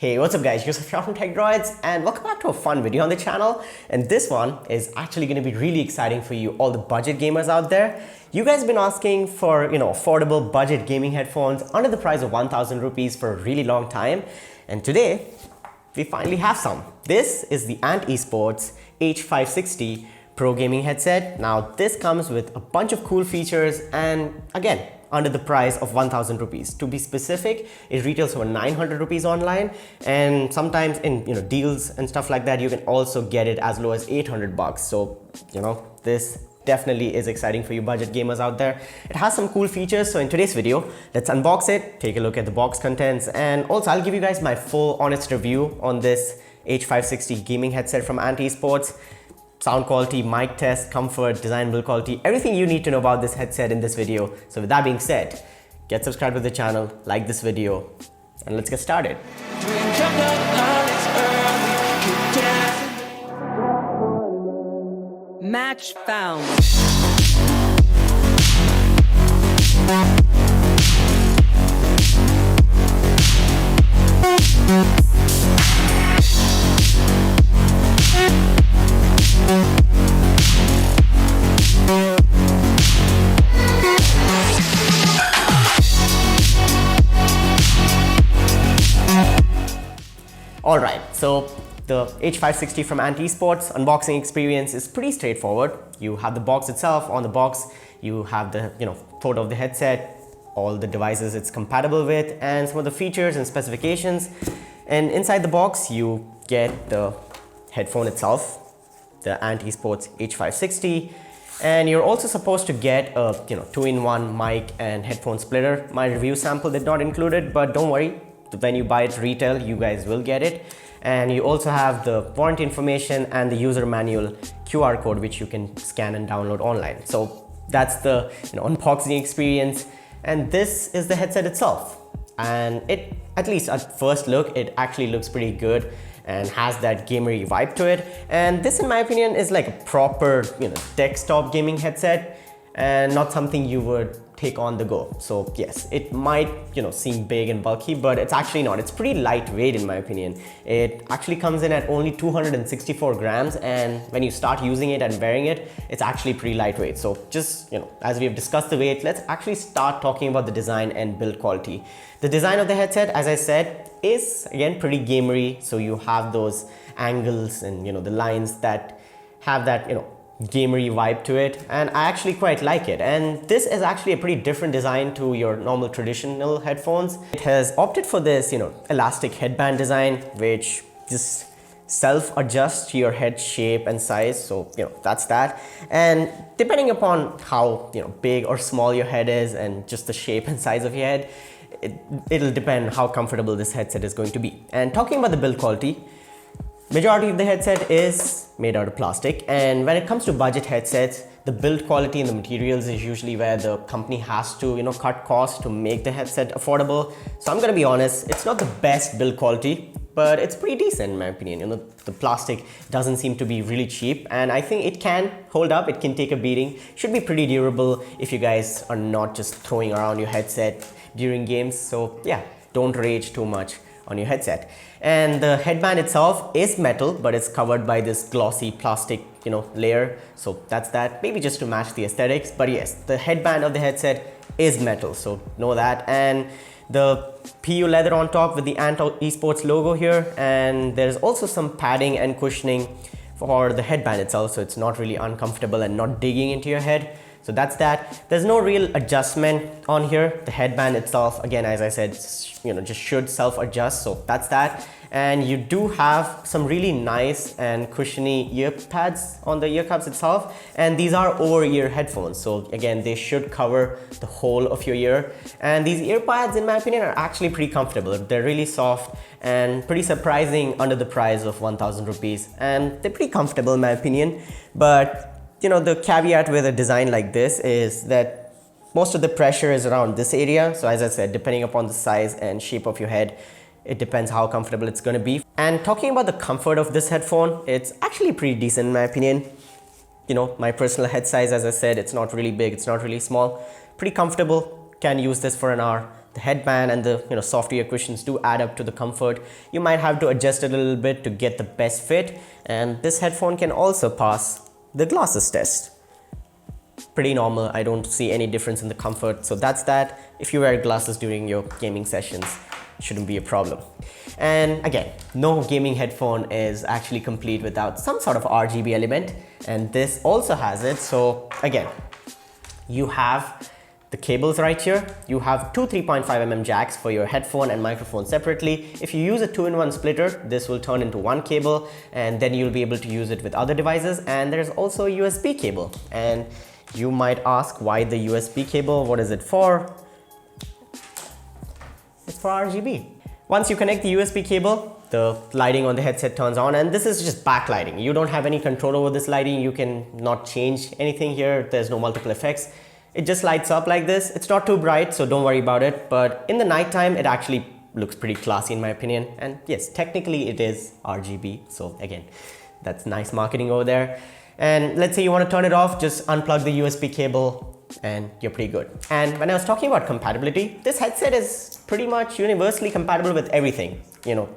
Hey, what's up guys, Joseph here from TechDroids and welcome back to a fun video on the channel. And this one is actually going to be really exciting for you, all the budget gamers out there. You guys have been asking for, affordable budget gaming headphones under the price of 1000 rupees for a really long time. And today, we finally have some. This is the Esports H560 Pro gaming headset. Now this comes with a bunch of cool features and again, under the price of 1000 rupees. To be specific, it retails for 900 rupees online, and sometimes in deals and stuff like that, you can also get it as low as 800 bucks. So, this definitely is exciting for you budget gamers out there. It has some cool features. So in today's video, let's unbox it, take a look at the box contents, and also I'll give you guys my full honest review on this H560 gaming headset from Esports. Sound quality, mic test, comfort, design, build quality, everything you need to know about this headset in this video. So with that being said, get subscribed to the channel, like this video, and let's get started. Match found. Alright, so the H560 from Esports unboxing experience is pretty straightforward. You have the box itself. On the box, you have the photo of the headset, all the devices it's compatible with, and some of the features and specifications. And inside the box, you get the headphone itself, the Esports H560, and you're also supposed to get a 2-in-1 mic and headphone splitter. My review sample did not include it, but don't worry. When you buy it retail, you guys will get it. And you also have the warranty information and the user manual QR code, which you can scan and download online. So that's the unboxing experience. And this is the headset itself. And it, at least at first look, it actually looks pretty good and has that gamery vibe to it. And this, in my opinion, is like a proper desktop gaming headset and not something you would take on the go. So yes, it might seem big and bulky, but it's actually not. It's pretty lightweight in my opinion. It actually comes in at only 264 grams, and when you start using it and wearing it, it's actually pretty lightweight. So just as we have discussed the weight, let's actually start talking about the design and build quality. The design of the headset, as I said, is again pretty gamery. So you have those angles and the lines that have that gamery vibe to it, and I actually quite like it. And this is actually a pretty different design to your normal traditional headphones. It has opted for this elastic headband design, which just self-adjusts your head shape and size. So that's that, and depending upon how big or small your head is and just the shape and size of your head, it'll depend how comfortable this headset is going to be. And talking about the build quality, majority of the headset is made out of plastic, and when it comes to budget headsets, the build quality and the materials is usually where the company has to cut costs to make the headset affordable. So I'm gonna be honest, it's not the best build quality, but it's pretty decent in my opinion. The plastic doesn't seem to be really cheap, and I think it can hold up, it can take a beating, should be pretty durable if you guys are not just throwing around your headset during games. So yeah, don't rage too much on your headset. And the headband itself is metal, but it's covered by this glossy plastic layer. So that's that, maybe just to match the aesthetics. But yes, the headband of the headset is metal, so know that. And the PU leather on top with the Esports logo here, and there's also some padding and cushioning for the headband itself, so it's not really uncomfortable and not digging into your head. So that's that. There's no real adjustment on here. The headband itself, again, as I said, just should self-adjust. So that's that. And you do have some really nice and cushiony ear pads on the ear cups itself. And these are over-ear headphones. So again, they should cover the whole of your ear. And these ear pads, in my opinion, are actually pretty comfortable. They're really soft and pretty surprising under the price of 1000 rupees. And they're pretty comfortable in my opinion. But the caveat with a design like this is that most of the pressure is around this area. So as I said, depending upon the size and shape of your head, it depends how comfortable it's going to be. And talking about the comfort of this headphone, it's actually pretty decent in my opinion. My personal head size, as I said, it's not really big, it's not really small. Pretty comfortable, can use this for an hour The headband and the soft ear cushions do add up to the comfort. You might have to adjust it a little bit to get the best fit, and this headphone can also pass the glasses test. Pretty normal. I don't see any difference in the comfort, so that's that. If you wear glasses during your gaming sessions, it shouldn't be a problem. And again, no gaming headphone is actually complete without some sort of RGB element, and this also has it. So again, you have the cables right here. You have two 3.5mm jacks for your headphone and microphone separately. If you use a 2-in-1 splitter, this will turn into one cable, and then you'll be able to use it with other devices. And there's also a USB cable, and you might ask, why the USB cable? What is it for? It's for RGB. Once you connect the USB cable, the lighting on the headset turns on, and this is just backlighting. You don't have any control over this lighting. You can not change anything here. There's no multiple effects. It just lights up like this. It's not too bright, so don't worry about it. But in the nighttime, it actually looks pretty classy in my opinion. And yes, technically it is RGB. So again, that's nice marketing over there. And let's say you want to turn it off, just unplug the USB cable and you're pretty good. And when I was talking about compatibility, this headset is pretty much universally compatible with everything.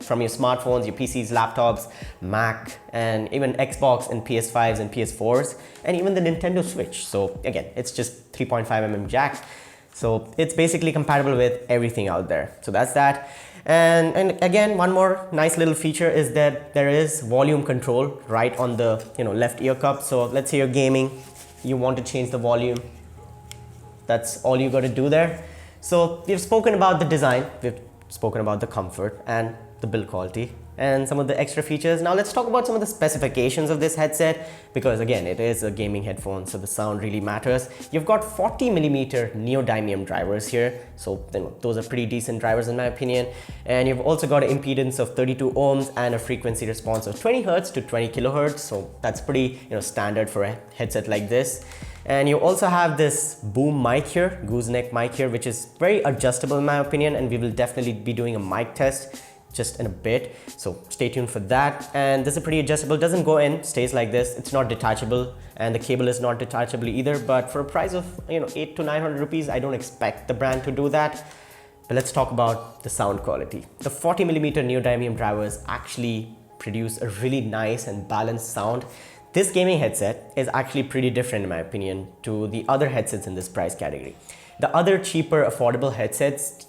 From your smartphones, your PCs, laptops, Mac, and even Xbox and PS5s and PS4s, and even the Nintendo Switch. So again, it's just 3.5mm jack. So it's basically compatible with everything out there. So that's that. And again, one more nice little feature is that there is volume control right on the left ear cup. So let's say you're gaming, you want to change the volume. That's all you got to do there. So we've spoken about the design, we've spoken about the comfort and the build quality and some of the extra features. Now let's talk about some of the specifications of this headset, because again, it is a gaming headphone, so the sound really matters. You've got 40mm neodymium drivers here, so those are pretty decent drivers in my opinion. And you've also got an impedance of 32 ohms and a frequency response of 20 Hz to 20 kHz. So that's pretty standard for a headset like this. And you also have this boom mic here, gooseneck mic here, which is very adjustable in my opinion, and we will definitely be doing a mic test just in a bit, so stay tuned for that. And this is pretty adjustable, doesn't go in, stays like this. It's not detachable, and the cable is not detachable either. But for a price of 800 to 900 rupees, I don't expect the brand to do that. But let's talk about the sound quality. The 40mm neodymium drivers actually produce a really nice and balanced sound. This gaming headset is actually pretty different in my opinion to the other headsets in this price category. The other cheaper affordable headsets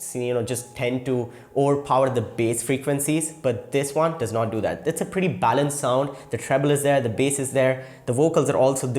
just tend to overpower the bass frequencies, but this one does not do that. It's a pretty balanced sound. The treble is there, the bass is there, the vocals are also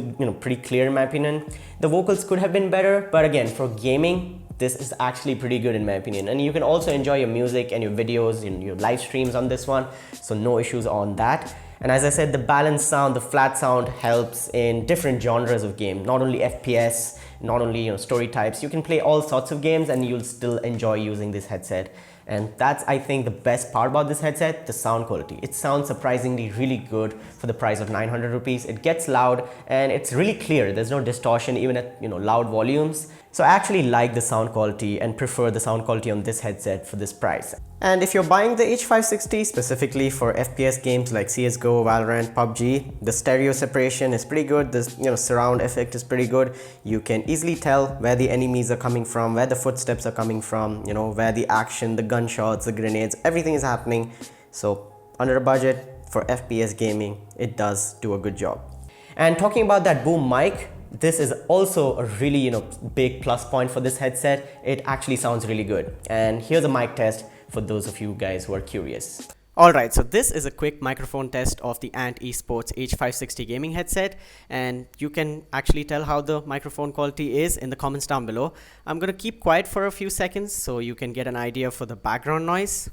pretty clear in my opinion. The vocals could have been better, but again, for gaming, this is actually pretty good in my opinion. And you can also enjoy your music and your videos and your live streams on this one, so no issues on that. And as I said, the balanced sound, the flat sound helps in different genres of game, not only FPS, not only story types. You can play all sorts of games and you'll still enjoy using this headset. And that's, I think, the best part about this headset, the sound quality. It sounds surprisingly really good for the price of 900 rupees. It gets loud and it's really clear. There's no distortion even at loud volumes. So I actually like the sound quality and prefer the sound quality on this headset for this price. And if you're buying the H560 specifically for FPS games like CSGO, Valorant, PUBG, the stereo separation is pretty good. This surround effect is pretty good. You can easily tell where the enemies are coming from, where the footsteps are coming from, where the action, the gunshots, the grenades, everything is happening. So under a budget for FPS gaming, it does do a good job. And talking about that boom mic, this is also a really big plus point for this headset. It actually sounds really good. And here's a mic test for those of you guys who are curious. Alright, so this is a quick microphone test of the Ant Esports H560 gaming headset, and you can actually tell how the microphone quality is in the comments down below. I'm going to keep quiet for a few seconds so you can get an idea for the background noise.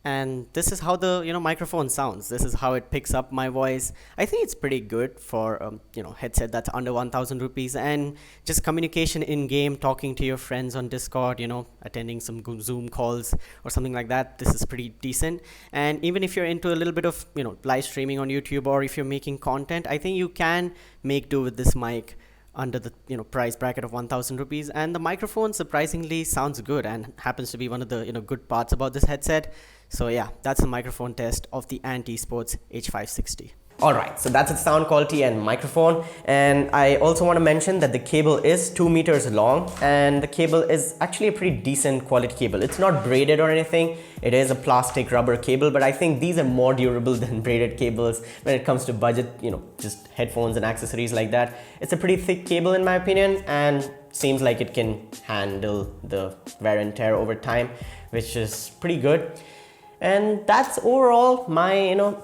And this is how the microphone sounds. This is how it picks up my voice. I think it's pretty good for headset that's under 1,000 rupees, and just communication in game, talking to your friends on Discord, attending some Zoom calls or something like that. This is pretty decent. And even if you're into a little bit of live streaming on YouTube, or if you're making content, I think you can make do with this mic under the price bracket of 1,000 rupees. And the microphone surprisingly sounds good and happens to be one of the good parts about this headset. So yeah, that's the microphone test of the Ant Esports H560. Alright, so that's its sound quality and microphone, and I also want to mention that the cable is 2 meters long, and the cable is actually a pretty decent quality cable. It's not braided or anything, it is a plastic rubber cable, but I think these are more durable than braided cables when it comes to budget, just headphones and accessories like that. It's a pretty thick cable in my opinion, and seems like it can handle the wear and tear over time, which is pretty good. And that's overall my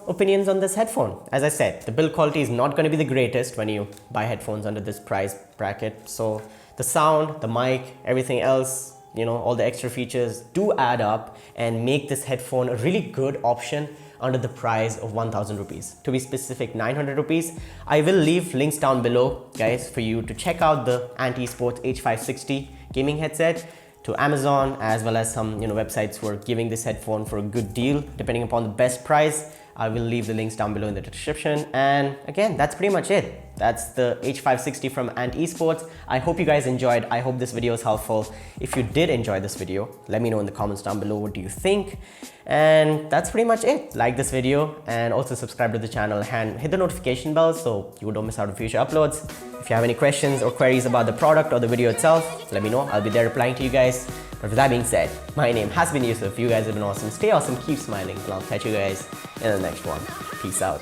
opinions on this headphone. As I said, the build quality is not going to be the greatest when you buy headphones under this price bracket. So the sound, the mic, everything else, all the extra features do add up and make this headphone a really good option under the price of 1000 rupees. To be specific, 900 rupees. I will leave links down below, guys, for you to check out the Esports H560 gaming headset, to Amazon, as well as some websites who are giving this headphone for a good deal depending upon the best price. I will leave the links down below in the description. And again, that's pretty much it. That's the H560 from Esports. I hope you guys enjoyed. I hope this video is helpful. If you did enjoy this video, let me know in the comments down below what do you think. And that's pretty much it. Like this video and also subscribe to the channel and hit the notification bell so you don't miss out on future uploads. If you have any questions or queries about the product or the video itself, let me know. I'll be there replying to you guys. But with that being said, my name has been Yusuf. You guys have been awesome. Stay awesome, keep smiling, and I'll catch you guys in the next one. Peace out.